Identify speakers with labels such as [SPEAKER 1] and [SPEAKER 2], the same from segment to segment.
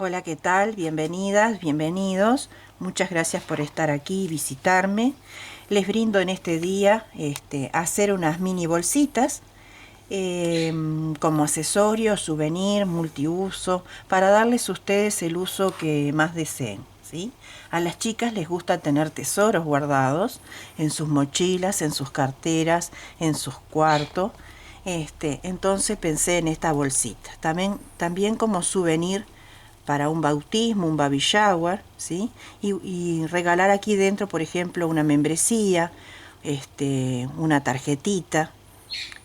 [SPEAKER 1] Hola, ¿qué tal? Bienvenidas, bienvenidos. Muchas gracias por estar aquí y visitarme. Les brindo en este día hacer unas mini bolsitas como accesorio, souvenir, multiuso, para darles a ustedes el uso que más deseen, ¿sí? A las chicas les gusta tener tesoros guardados en sus mochilas, en sus carteras, en sus cuartos. Entonces pensé en esta bolsita. También como souvenir para un bautismo, un baby shower, ¿sí? Y regalar aquí dentro, por ejemplo, una membresía, una tarjetita,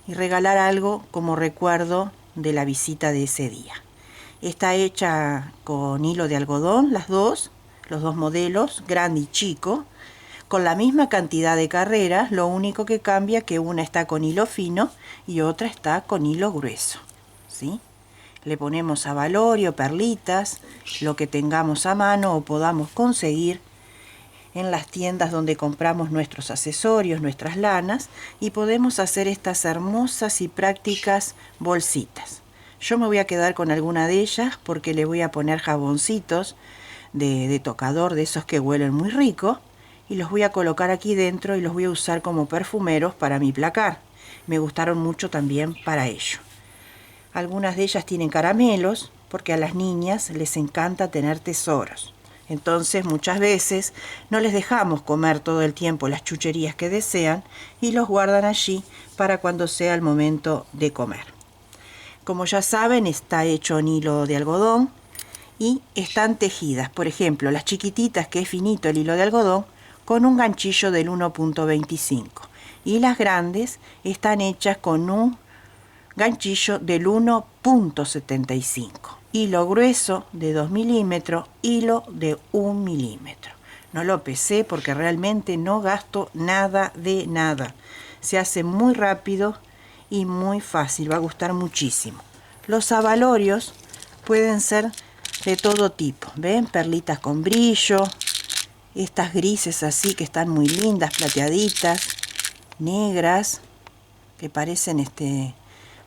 [SPEAKER 1] y regalar algo como recuerdo de la visita de ese día. Está hecha con hilo de algodón, los dos modelos, grande y chico, con la misma cantidad de carreras, lo único que cambia que una está con hilo fino y otra está con hilo grueso, ¿sí? Le ponemos avalorio, perlitas, lo que tengamos a mano o podamos conseguir en las tiendas donde compramos nuestros accesorios, nuestras lanas, y podemos hacer estas hermosas y prácticas bolsitas. Yo me voy a quedar con alguna de ellas porque le voy a poner jaboncitos de tocador, de esos que huelen muy rico, y los voy a colocar aquí dentro y los voy a usar como perfumeros para mi placar. Me gustaron mucho también para ello. Algunas de ellas tienen caramelos porque a las niñas les encanta tener tesoros. Entonces muchas veces no les dejamos comer todo el tiempo las chucherías que desean y los guardan allí para cuando sea el momento de comer. Como ya saben, está hecho en hilo de algodón y están tejidas. Por ejemplo, las chiquititas, que es finito el hilo de algodón, con un ganchillo del 1.25. Y las grandes están hechas con un ganchillo del 1.75, hilo grueso de 2 milímetros, hilo de 1 milímetro. No lo pesé porque realmente no gasto nada de nada. Se hace muy rápido y muy fácil, va a gustar muchísimo. Los abalorios pueden ser de todo tipo, ¿ven? Perlitas con brillo, estas grises así que están muy lindas, plateaditas, negras, que parecen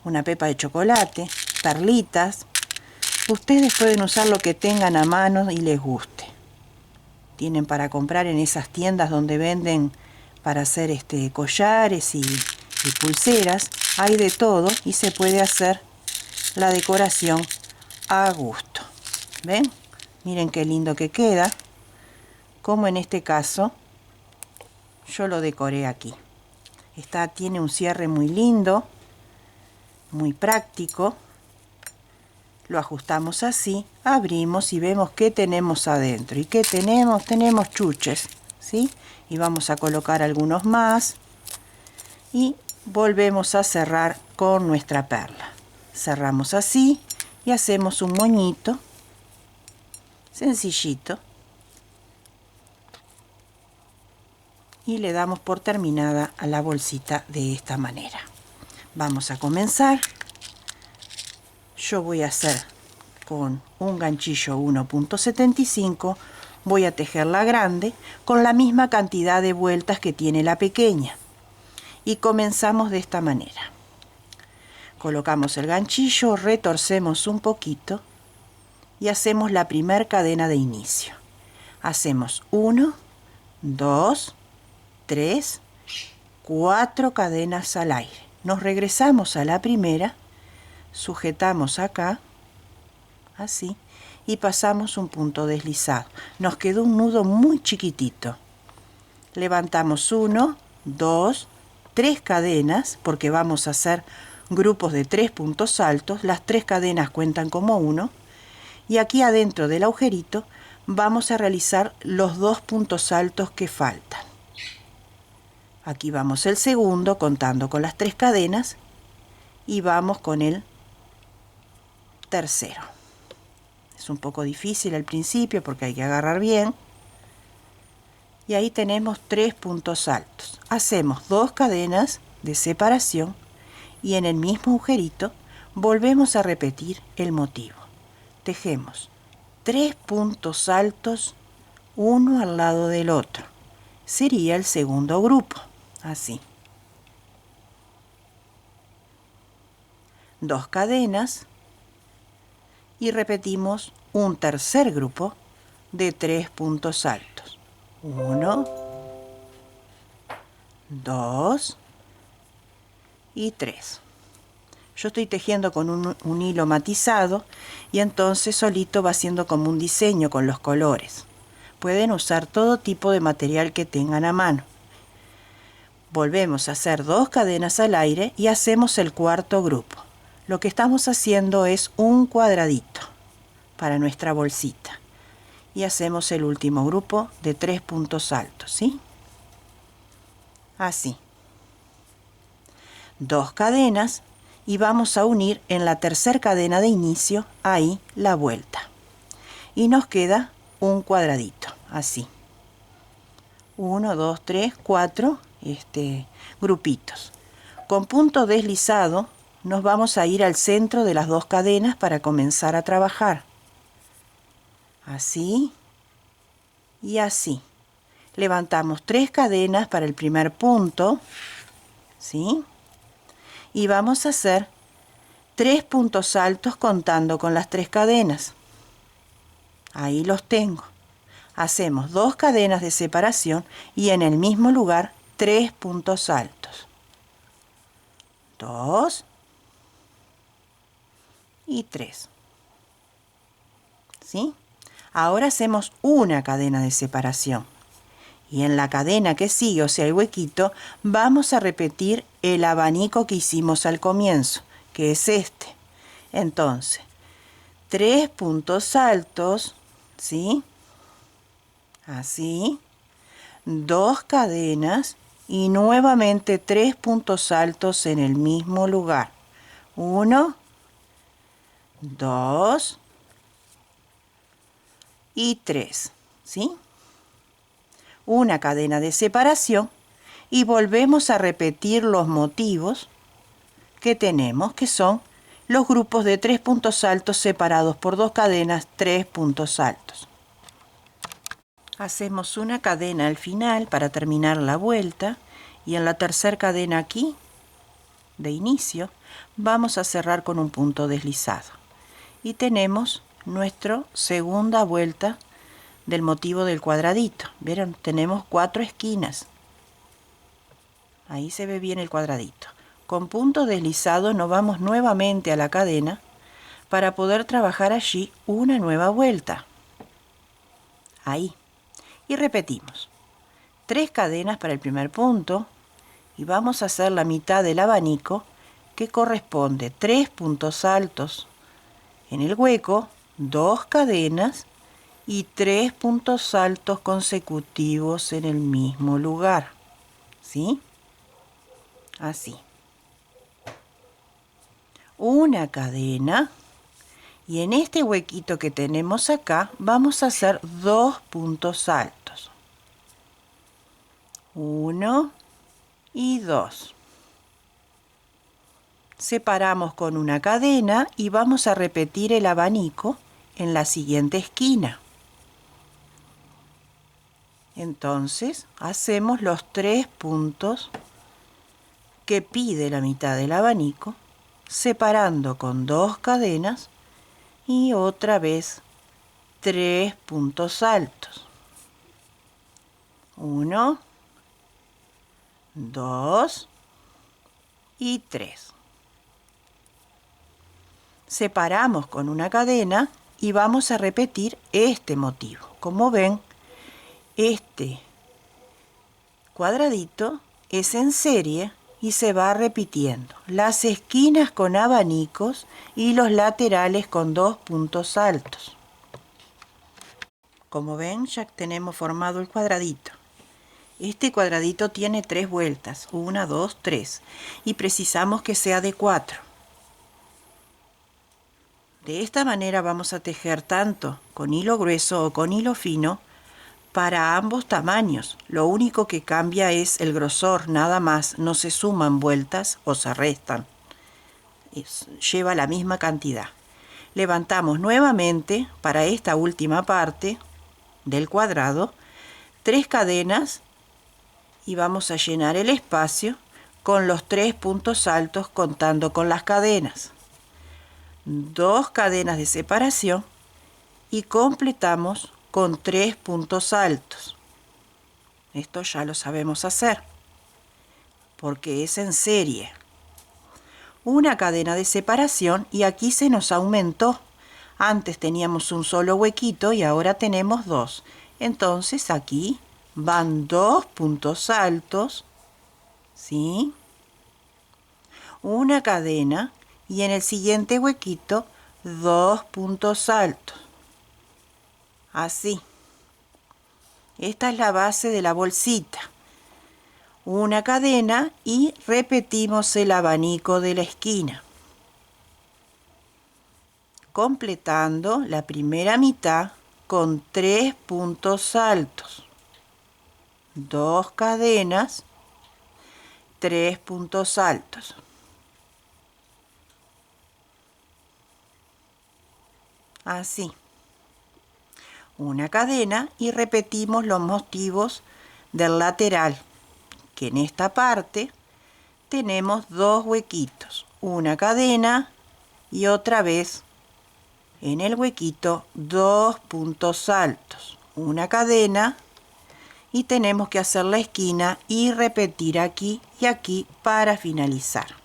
[SPEAKER 1] una pepa de chocolate, perlitas. Ustedes pueden usar lo que tengan a mano y les guste. Tienen para comprar en esas tiendas donde venden para hacer collares y pulseras. Hay de todo y se puede hacer la decoración a gusto. ¿Ven? Miren qué lindo que queda. Como en este caso yo lo decoré aquí. Tiene un cierre muy lindo, muy práctico. Lo ajustamos así, abrimos y vemos qué tenemos adentro. ¿Y qué tenemos? Tenemos chuches, ¿sí? Y vamos a colocar algunos más y volvemos a cerrar con nuestra perla. Cerramos así y hacemos un moñito sencillito y le damos por terminada a la bolsita de esta manera. Vamos a comenzar. Yo voy a hacer con un ganchillo 1.75, voy a tejer la grande con la misma cantidad de vueltas que tiene la pequeña. Y comenzamos de esta manera. Colocamos el ganchillo, retorcemos un poquito y hacemos la primera cadena de inicio. Hacemos 1, 2, 3, 4 cadenas al aire. Nos regresamos a la primera, sujetamos acá, así, y pasamos un punto deslizado. Nos quedó un nudo muy chiquitito. Levantamos 1, 2, 3 cadenas, porque vamos a hacer grupos de 3 puntos altos. Las 3 cadenas cuentan como 1. Y aquí adentro del agujerito vamos a realizar los 2 puntos altos que faltan. Aquí vamos el segundo contando con las 3 cadenas y vamos con el tercero. Es un poco difícil al principio porque hay que agarrar bien. Y ahí tenemos 3 puntos altos. Hacemos 2 cadenas de separación y en el mismo agujerito volvemos a repetir el motivo. Tejemos 3 puntos altos uno al lado del otro. Sería el segundo grupo, así. 2 cadenas y repetimos un tercer grupo de 3 puntos altos. 1, 2 y 3. Yo estoy tejiendo con un hilo matizado y entonces solito va haciendo como un diseño con los colores. Pueden usar todo tipo de material que tengan a mano. Volvemos a hacer 2 cadenas al aire y hacemos el cuarto grupo. Lo que estamos haciendo es un cuadradito para nuestra bolsita. Y hacemos el último grupo de 3 puntos altos, ¿sí? Así. 2 cadenas y vamos a unir en la tercera cadena de inicio, ahí, la vuelta. Y nos queda un cuadradito, así. 1, 2, 3, 4 grupitos. Con punto deslizado nos vamos a ir al centro de las 2 cadenas para comenzar a trabajar. Así y así. Levantamos 3 cadenas para el primer punto, ¿sí? Y vamos a hacer 3 puntos altos contando con las 3 cadenas. Ahí los tengo. Hacemos 2 cadenas de separación y en el mismo lugar 3 puntos altos. 2 y 3. ¿Sí? Ahora hacemos una cadena de separación. Y en la cadena que sigue, o sea, el huequito, vamos a repetir el abanico que hicimos al comienzo, que es este. Entonces, 3 puntos altos, ¿sí? Así. 2 cadenas y nuevamente 3 puntos altos en el mismo lugar. 1, 2 y 3, ¿sí? Una cadena de separación y volvemos a repetir los motivos que tenemos, que son los grupos de 3 puntos altos separados por 2 cadenas, 3 puntos altos. Hacemos una cadena al final para terminar la vuelta y en la tercera cadena aquí de inicio vamos a cerrar con un punto deslizado y tenemos nuestra segunda vuelta del motivo del cuadradito. ¿Vieron? Tenemos 4 esquinas. Ahí se ve bien el cuadradito. Con punto deslizado nos vamos nuevamente a la cadena para poder trabajar allí una nueva vuelta. Ahí. Y repetimos. 3 cadenas para el primer punto y vamos a hacer la mitad del abanico que corresponde 3 puntos altos en el hueco, 2 cadenas y 3 puntos altos consecutivos en el mismo lugar, ¿sí? Así. Una cadena y en este huequito que tenemos acá vamos a hacer 2 puntos altos. 1 y 2. Separamos con una cadena y vamos a repetir el abanico en la siguiente esquina. Entonces, hacemos los 3 puntos que pide la mitad del abanico, separando con 2 cadenas y otra vez 3 puntos altos. 1, 2 y 3. Separamos con una cadena y vamos a repetir este motivo. Como ven, este cuadradito es en serie y se va repitiendo. Las esquinas con abanicos y los laterales con 2 puntos altos. Como ven, ya tenemos formado el cuadradito. Este cuadradito tiene 3 vueltas, 1, 2, 3, y precisamos que sea de 4. De esta manera vamos a tejer tanto con hilo grueso o con hilo fino para ambos tamaños. Lo único que cambia es el grosor, nada más, no se suman vueltas o se restan. Lleva la misma cantidad. Levantamos nuevamente para esta última parte del cuadrado 3 cadenas y vamos a llenar el espacio con los 3 puntos altos contando con las cadenas. 2 cadenas de separación y completamos con 3 puntos altos. Esto ya lo sabemos hacer porque es en serie. Una cadena de separación y aquí se nos aumentó. Antes teníamos un solo huequito y ahora tenemos 2. Entonces aquí van 2 puntos altos, ¿sí? Una cadena y en el siguiente huequito 2 puntos altos. Así. Esta es la base de la bolsita. Una cadena y repetimos el abanico de la esquina, completando la primera mitad con 3 puntos altos, 2 cadenas, 3 puntos altos. Así. Una cadena y repetimos los motivos del lateral, que en esta parte tenemos 2 huequitos, una cadena y otra vez en el huequito 2 puntos altos, una cadena y tenemos que hacer la esquina y repetir aquí y aquí para finalizar.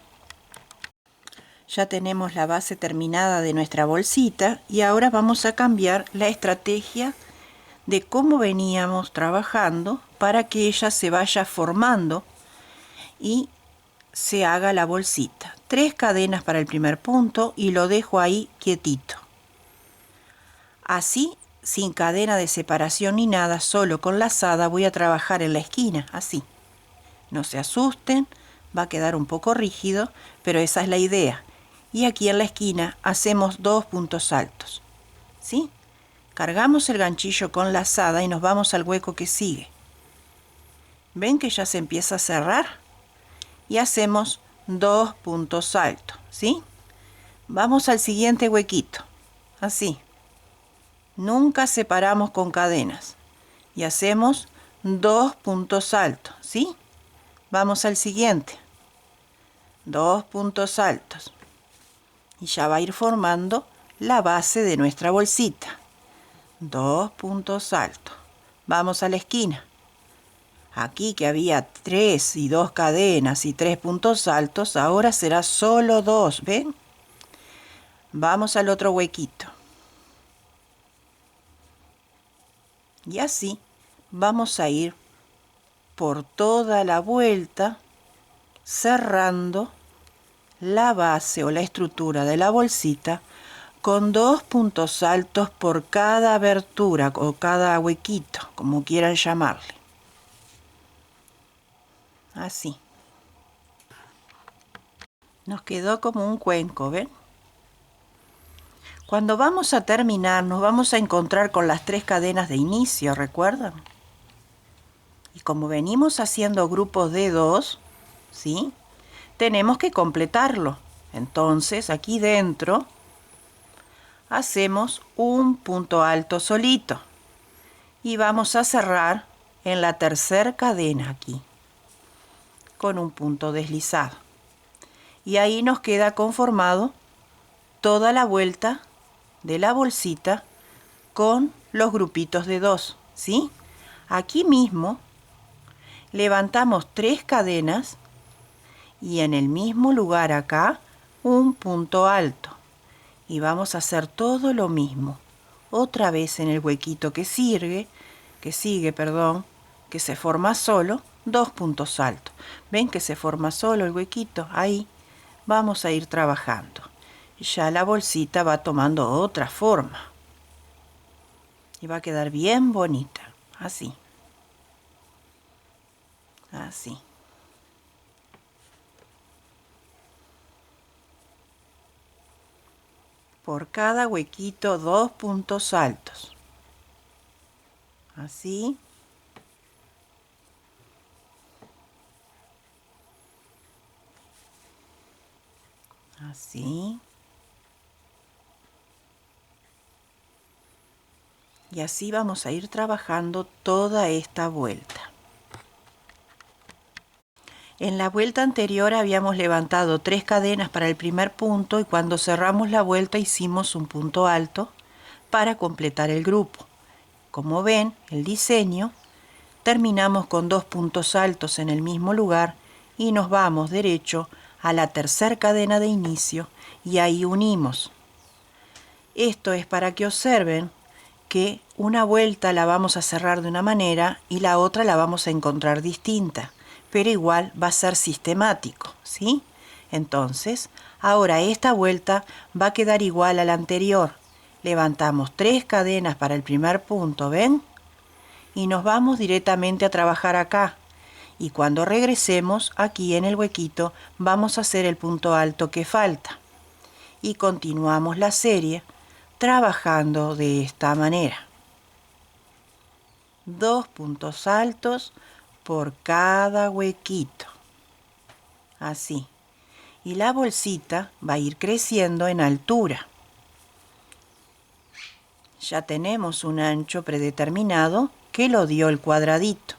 [SPEAKER 1] Ya tenemos la base terminada de nuestra bolsita y ahora vamos a cambiar la estrategia de cómo veníamos trabajando para que ella se vaya formando y se haga la bolsita. 3 cadenas para el primer punto y lo dejo ahí quietito. Así, sin cadena de separación ni nada, solo con lazada voy a trabajar en la esquina, así. No se asusten, va a quedar un poco rígido, pero esa es la idea. Y aquí en la esquina hacemos 2 puntos altos, ¿sí? Cargamos el ganchillo con lazada y nos vamos al hueco que sigue. ¿Ven que ya se empieza a cerrar? Y hacemos 2 puntos altos, ¿sí? Vamos al siguiente huequito, así. Nunca separamos con cadenas. Y hacemos 2 puntos altos, ¿sí? Vamos al siguiente. 2 puntos altos. Y ya va a ir formando la base de nuestra bolsita. 2 puntos altos. Vamos a la esquina. Aquí que había 3 y 2 cadenas y 3 puntos altos, ahora será solo 2, ¿ven? Vamos al otro huequito. Y así vamos a ir por toda la vuelta cerrando la base o la estructura de la bolsita con 2 puntos altos por cada abertura o cada huequito, como quieran llamarle. Así. Nos quedó como un cuenco, ¿ven? Cuando vamos a terminar, nos vamos a encontrar con las 3 cadenas de inicio, ¿recuerdan? Y como venimos haciendo grupos de 2, ¿sí? Tenemos que completarlo. Entonces, aquí dentro hacemos un punto alto solito y vamos a cerrar en la tercera cadena aquí con un punto deslizado y ahí nos queda conformado toda la vuelta de la bolsita con los grupitos de 2, ¿sí? Aquí mismo levantamos 3 cadenas y en el mismo lugar acá un punto alto. Y vamos a hacer todo lo mismo. Otra vez en el huequito que sigue, que se forma solo, 2 puntos altos. ¿Ven que se forma solo el huequito? Ahí vamos a ir trabajando. Ya la bolsita va tomando otra forma. Y va a quedar bien bonita. Así. Así. Por cada huequito 2 puntos altos. Así. Así. Y así vamos a ir trabajando toda esta vuelta. En la vuelta anterior habíamos levantado 3 cadenas para el primer punto y cuando cerramos la vuelta hicimos un punto alto para completar el grupo. Como ven, el diseño, terminamos con 2 puntos altos en el mismo lugar y nos vamos derecho a la tercera cadena de inicio y ahí unimos. Esto es para que observen que una vuelta la vamos a cerrar de una manera y la otra la vamos a encontrar distinta, pero igual va a ser sistemático, ¿sí? Entonces, ahora esta vuelta va a quedar igual a la anterior. Levantamos 3 cadenas para el primer punto, ¿ven? Y nos vamos directamente a trabajar acá. Y cuando regresemos, aquí en el huequito, vamos a hacer el punto alto que falta. Y continuamos la serie trabajando de esta manera. 2 puntos altos por cada huequito. Así. Y la bolsita va a ir creciendo en altura. Ya tenemos un ancho predeterminado que lo dio el cuadradito.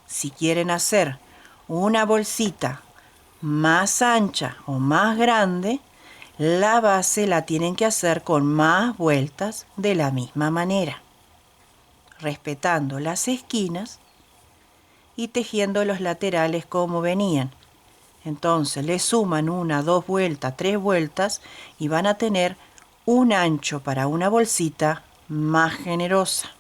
[SPEAKER 1] Si quieren hacer una bolsita más ancha o más grande, la base la tienen que hacer con más vueltas de la misma manera, respetando las esquinas y tejiendo los laterales como venían. Entonces le suman 1, 2 vueltas, 3 vueltas y van a tener un ancho para una bolsita más generosa.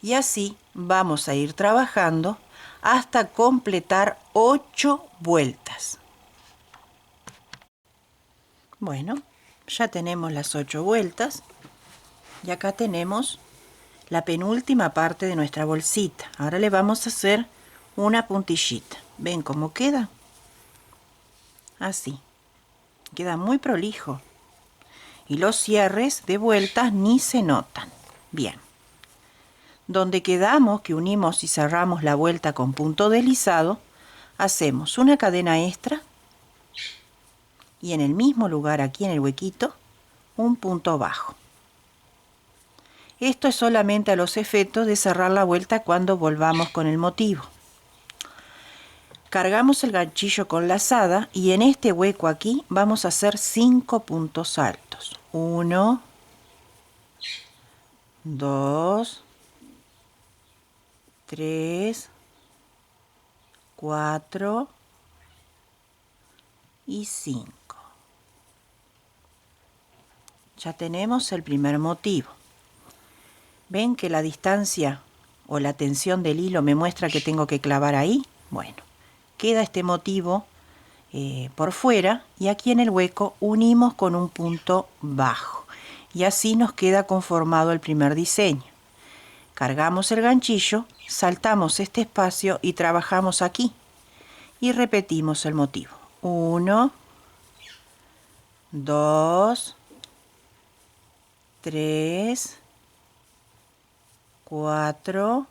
[SPEAKER 1] Y así vamos a ir trabajando hasta completar 8 vueltas. Bueno, ya tenemos las 8 vueltas y acá tenemos la penúltima parte de nuestra bolsita. Ahora le vamos a hacer una puntillita. ¿Ven cómo queda? Así. Queda muy prolijo. Y los cierres de vueltas ni se notan. Bien. Donde quedamos, que unimos y cerramos la vuelta con punto deslizado, hacemos una cadena extra y en el mismo lugar, aquí en el huequito, un punto bajo. Esto es solamente a los efectos de cerrar la vuelta cuando volvamos con el motivo. Cargamos el ganchillo con lazada y en este hueco aquí vamos a hacer 5 puntos altos. 1, 2, 3, 4 y 5. Ya tenemos el primer motivo. ¿Ven que la distancia o la tensión del hilo me muestra que tengo que clavar ahí? Bueno, queda este motivo por fuera y aquí en el hueco unimos con un punto bajo. Y así nos queda conformado el primer diseño. Cargamos el ganchillo, saltamos este espacio y trabajamos aquí. Y repetimos el motivo. 1, 2, 3, 4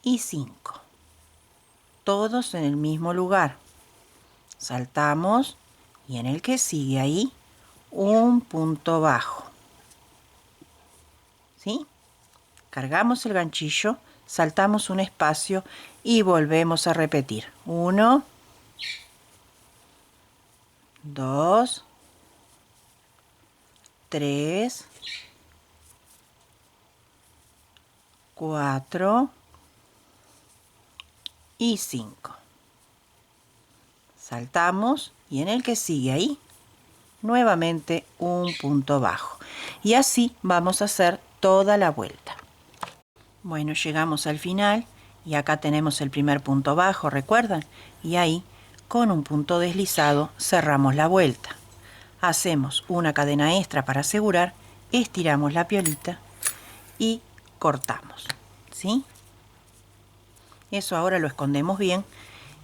[SPEAKER 1] y 5. Todos en el mismo lugar. Saltamos y en el que sigue ahí un punto bajo. ¿Sí? Cargamos el ganchillo, saltamos un espacio y volvemos a repetir. 1, 2, 3, 4 y 5. Saltamos y en el que sigue ahí nuevamente un punto bajo. Y así vamos a hacer toda la vuelta. Bueno, llegamos al final y acá tenemos el primer punto bajo, ¿recuerdan? Y ahí con un punto deslizado cerramos la vuelta. Hacemos una cadena extra para asegurar, estiramos la piolita y cortamos, ¿sí? Eso ahora lo escondemos bien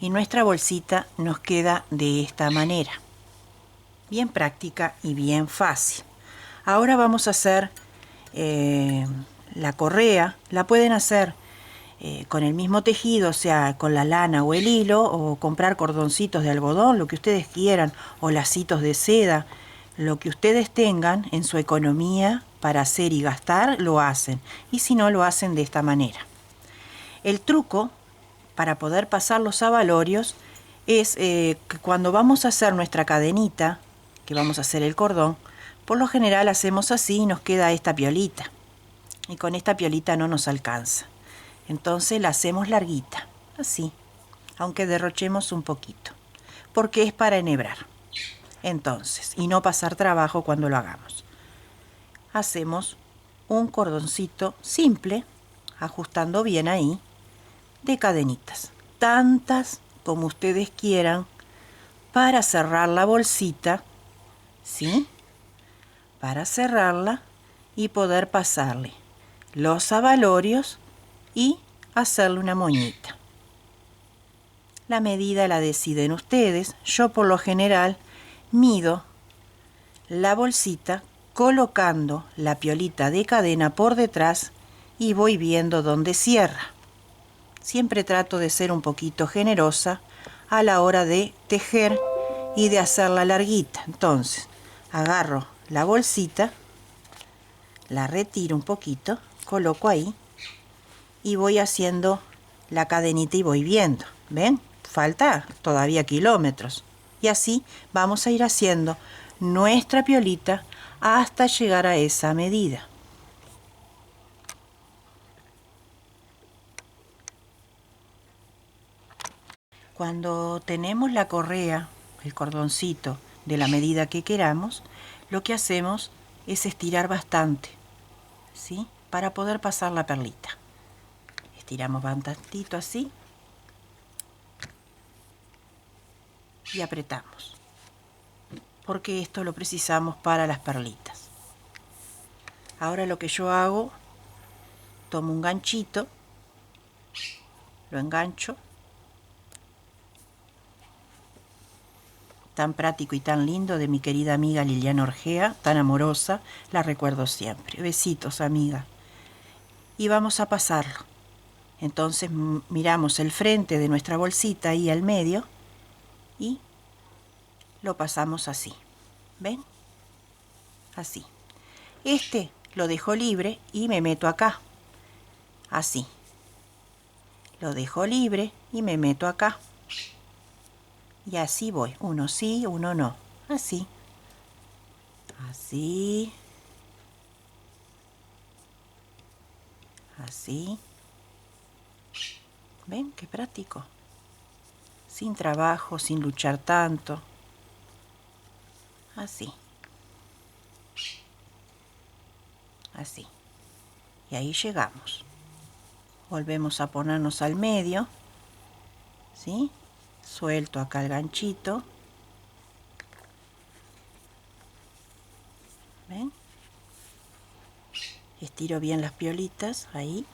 [SPEAKER 1] y nuestra bolsita nos queda de esta manera. Bien práctica y bien fácil. Ahora vamos a hacer la correa. La pueden hacer con el mismo tejido, o sea, con la lana o el hilo, o comprar cordoncitos de algodón, lo que ustedes quieran, o lacitos de seda. Lo que ustedes tengan en su economía para hacer y gastar, lo hacen. Y si no, lo hacen de esta manera. El truco para poder pasar los abalorios es que cuando vamos a hacer nuestra cadenita, que vamos a hacer el cordón, por lo general hacemos así y nos queda esta piolita. Y con esta piolita no nos alcanza. Entonces la hacemos larguita, así, aunque derrochemos un poquito, porque es para enhebrar. Entonces, y no pasar trabajo cuando lo hagamos. Hacemos un cordoncito simple, ajustando bien ahí, de cadenitas, tantas como ustedes quieran, para cerrar la bolsita, ¿sí? Para cerrarla y poder pasarle los abalorios y hacerle una moñita. La medida la deciden ustedes. Yo por lo general mido la bolsita colocando la piolita de cadena por detrás y voy viendo dónde cierra. Siempre trato de ser un poquito generosa a la hora de tejer y de hacerla larguita. Entonces, agarro la bolsita, la retiro un poquito, coloco ahí y voy haciendo la cadenita y voy viendo. ¿Ven? Falta todavía kilómetros. Y así vamos a ir haciendo nuestra piolita hasta llegar a esa medida. Cuando tenemos la correa, el cordoncito de la medida que queramos, lo que hacemos es estirar bastante, ¿sí? Para poder pasar la perlita. Estiramos bastantito así y apretamos, porque esto lo precisamos para las perlitas. Ahora lo que yo hago, tomo un ganchito, lo engancho, tan práctico y tan lindo, de mi querida amiga Liliana Orgea, tan amorosa, la recuerdo siempre. Besitos, amiga. Y vamos a pasarlo. Entonces miramos el frente de nuestra bolsita ahí al medio y lo pasamos así. ¿Ven? Así. Este lo dejo libre y me meto acá. Así. Lo dejo libre y me meto acá. Y así voy. Uno sí, uno no. Así. Así. Así. ¿Ven? Qué práctico. Sin trabajo, sin luchar tanto. Así. Así. Y ahí llegamos. Volvemos a ponernos al medio. ¿Sí? Suelto acá el ganchito. ¿Ven? Estiro bien las piolitas ahí.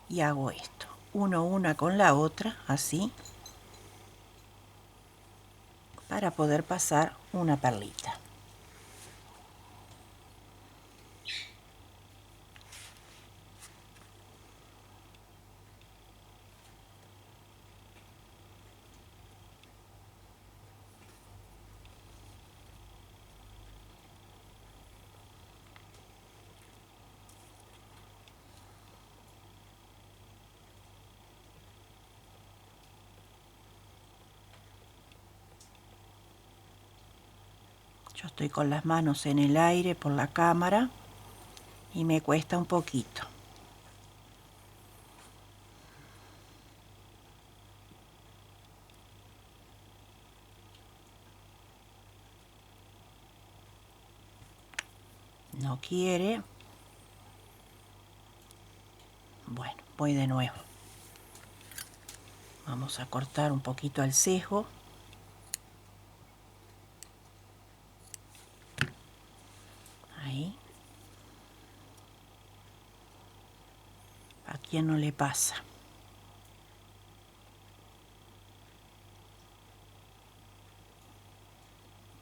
[SPEAKER 1] Y hago esto. Una con la otra, así. Para poder pasar una perlita. Yo estoy con las manos en el aire por la cámara y me cuesta un poquito. No quiere. Bueno, voy de nuevo. Vamos a cortar un poquito el cejo. Ahí. ¿A quién no le pasa?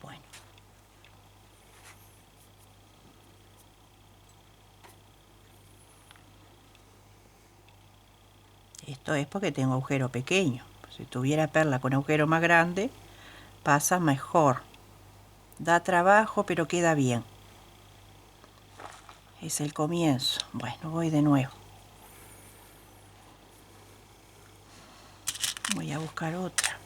[SPEAKER 1] Bueno. Esto es porque tengo agujero pequeño. Si tuviera perla con agujero más grande, pasa mejor. Da trabajo, pero queda bien. Es el comienzo. Bueno, voy de nuevo. Voy a buscar otra.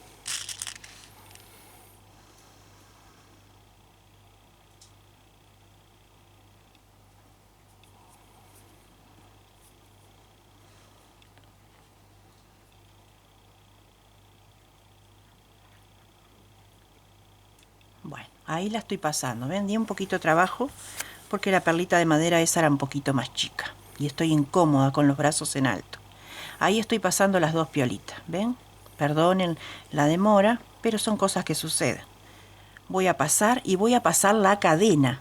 [SPEAKER 1] Bueno, ahí la estoy pasando. ¿Ven? Di un poquito de trabajo porque la perlita de madera esa era un poquito más chica. Y estoy incómoda con los brazos en alto. Ahí estoy pasando las dos piolitas. ¿Ven? Perdonen la demora, pero son cosas que suceden. Voy a pasar y voy a pasar la cadena.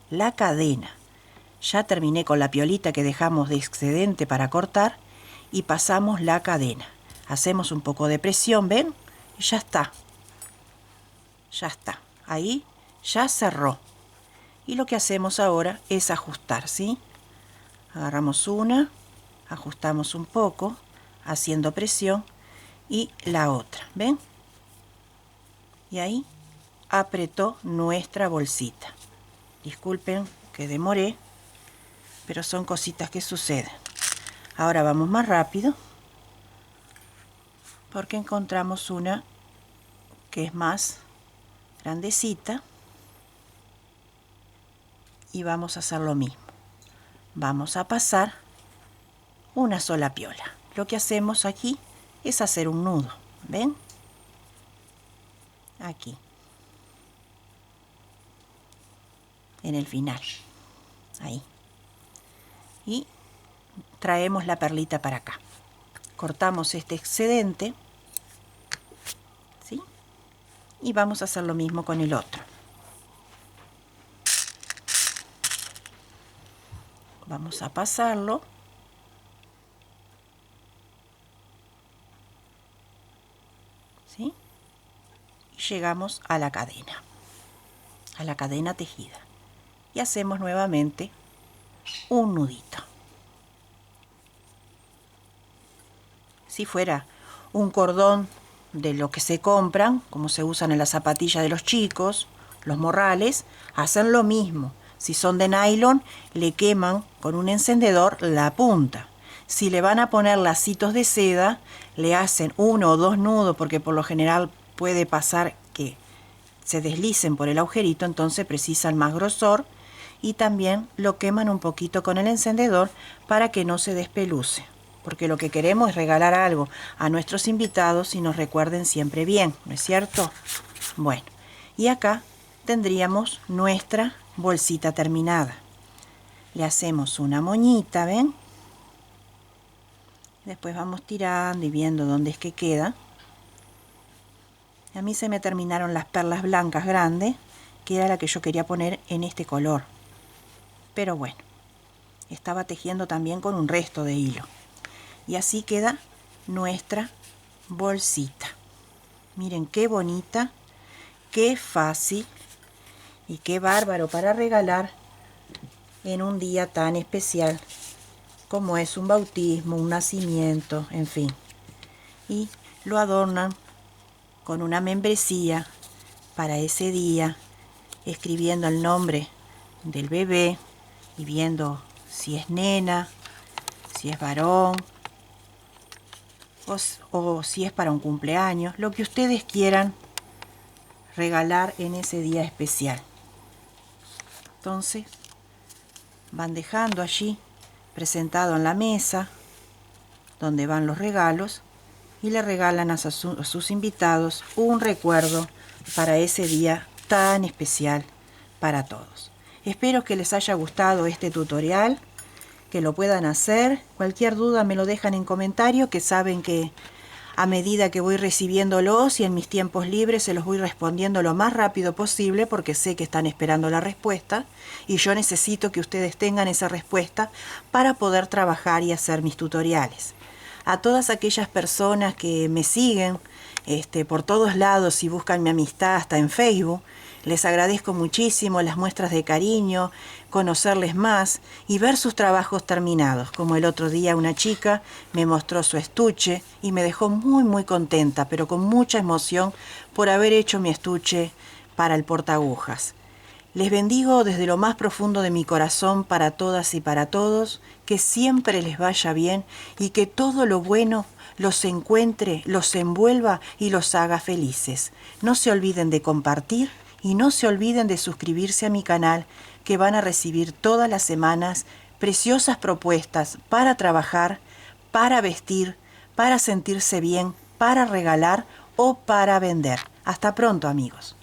[SPEAKER 1] La cadena. Ya terminé con la piolita que dejamos de excedente para cortar y pasamos la cadena. Hacemos un poco de presión, ¿ven? Y ya está. Ya está. Ahí ya cerró. Y lo que hacemos ahora es ajustar, ¿sí? Agarramos una, ajustamos un poco, haciendo presión, y la otra, ¿ven? Y ahí apretó nuestra bolsita. Disculpen que demoré, pero son cositas que suceden. Ahora vamos más rápido, porque encontramos una que es más grandecita. Y vamos a hacer lo mismo. Vamos a pasar una sola piola. Lo que hacemos aquí es hacer un nudo. ¿Ven? Aquí. En el final. Ahí. Y traemos la perlita para acá. Cortamos este excedente. ¿Sí? Y vamos a hacer lo mismo con el otro. Vamos a pasarlo. ¿Sí? Y llegamos a la cadena tejida. Y hacemos nuevamente un nudito. Si fuera un cordón de lo que se compran, como se usan en las zapatillas de los chicos, los morrales, hacen lo mismo. Si son de nylon, le queman con un encendedor la punta. Si le van a poner lacitos de seda, le hacen 1 o 2 nudos, porque por lo general puede pasar que se deslicen por el agujerito, entonces precisan más grosor, y también lo queman un poquito con el encendedor para que no se despeluce, porque lo que queremos es regalar algo a nuestros invitados y nos recuerden siempre bien, ¿no es cierto? Bueno, y acá tendríamos nuestra bolsita terminada. Le hacemos una moñita, ¿ven? Después vamos tirando y viendo dónde es que queda. A mí se me terminaron las perlas blancas grandes, que era la que yo quería poner en este color. Pero bueno, estaba tejiendo también con un resto de hilo. Y así queda nuestra bolsita. Miren qué bonita, qué fácil y qué bárbaro para regalar en un día tan especial como es un bautismo, un nacimiento, en fin. Y lo adornan con una membresía para ese día, escribiendo el nombre del bebé y viendo si es nena, si es varón o si es para un cumpleaños, lo que ustedes quieran regalar en ese día especial. Entonces van dejando allí presentado en la mesa donde van los regalos y le regalan a sus invitados un recuerdo para ese día tan especial para todos. Espero que les haya gustado este tutorial, que lo puedan hacer. Cualquier duda me lo dejan en comentario, que saben que a medida que voy recibiéndolos y en mis tiempos libres se los voy respondiendo lo más rápido posible, porque sé que están esperando la respuesta y yo necesito que ustedes tengan esa respuesta para poder trabajar y hacer mis tutoriales. A todas aquellas personas que me siguen por todos lados y buscan mi amistad hasta en Facebook, les agradezco muchísimo las muestras de cariño, conocerles más y ver sus trabajos terminados. Como el otro día una chica me mostró su estuche y me dejó muy contenta, pero con mucha emoción por haber hecho mi estuche para el portaagujas. Les bendigo desde lo más profundo de mi corazón para todas y para todos, que siempre les vaya bien y que todo lo bueno los encuentre, los envuelva y los haga felices. No se olviden de compartir y no se olviden de suscribirse a mi canal, que van a recibir todas las semanas preciosas propuestas para trabajar, para vestir, para sentirse bien, para regalar o para vender. Hasta pronto, amigos.